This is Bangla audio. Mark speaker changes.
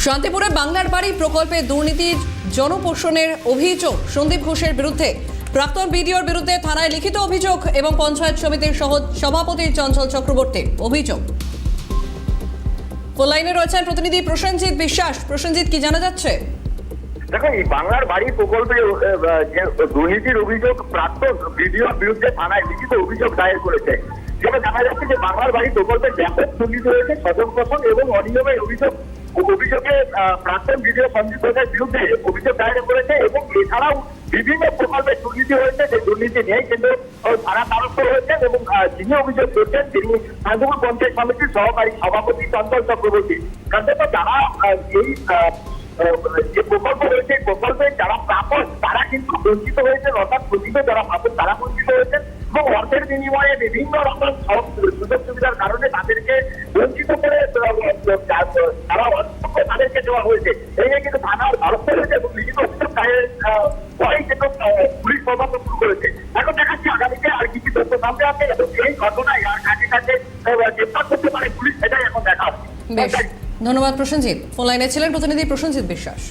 Speaker 1: শান্তিপুরে বাংলার বাড়ি প্রকল্পে দুর্নীতির জনপোষণের অভিযোগ সন্দীপ ঘোষের বিরুদ্ধে, প্রাক্তন বিডিওর বিরুদ্ধে থানায় লিখিত অভিযোগ এবং পঞ্চায়েত সমিতির সভাপতি চঞ্চল চক্রবর্তীর অভিযোগ। ফোন লাইনে রয়েছেন প্রতিনিধি প্রসেনজিৎ বিশ্বাস। প্রসেনজিৎ, কি জানা যাচ্ছে?
Speaker 2: দেখো, এই বাংলার বাড়ি প্রকল্পে যে দুর্নীতির অভিযোগ প্রাক্তন বিডিওর বিরুদ্ধে থানায় লিখিত অভিযোগ দায়ের করেছে। যেটা জানা যাচ্ছে যে বাংলার বাড়ি প্রকল্পের ব্যাপক দুর্নীতি হয়েছে, স্বজন পোষণ এবং অনিয়মের অভিযোগে প্রাক্তন বিডিও সঞ্জীব ঘোষের বিরুদ্ধে অভিযোগ দায়ের করেছে এবং এছাড়াও বিভিন্ন প্রকল্পে দুর্নীতি হয়েছে, যে দুর্নীতি নেই কিন্তু তারা দ্বারস্থ হয়েছেন এবং যিনি অভিযোগ করছেন তিনি শান্তিপুর পঞ্চায়েত সমিতির সভাপতি চঞ্চল চক্রবর্তী। কারণ যারা এই যে প্রকল্প রয়েছে এই প্রকল্পে যারা প্রাপক তারা কিন্তু বঞ্চিত হয়েছেন, অর্থাৎ প্রকৃত যারা প্রাপক তারা বঞ্চিত হয়েছেন এবং অর্থের বিনিময়ে বিভিন্ন রকম সুযোগ সুবিধার কারণে তাদেরকে বঞ্চিত করে তারা তাদেরকে দেওয়া হয়েছে। এই নিয়ে কিন্তু থানার দ্বারস্থ হয়েছে এবং লিখিত অভিযোগ দায়ের পরেই কিন্তু পুলিশ তদন্ত শুরু করেছে। এখন দেখাচ্ছি আগামীতে আর কি কি তথ্য সামনে আসে এবং এই ঘটনায় আর কাছে কাছে গ্রেপ্তার করতে পারে পুলিশ, সেটাই এখন দেখা।
Speaker 1: বেশ, ধন্যবাদ প্রসেনজিৎ। ফোন লাইনে ছিলেন প্রতিনিধি প্রসেনজিৎ বিশ্বাস।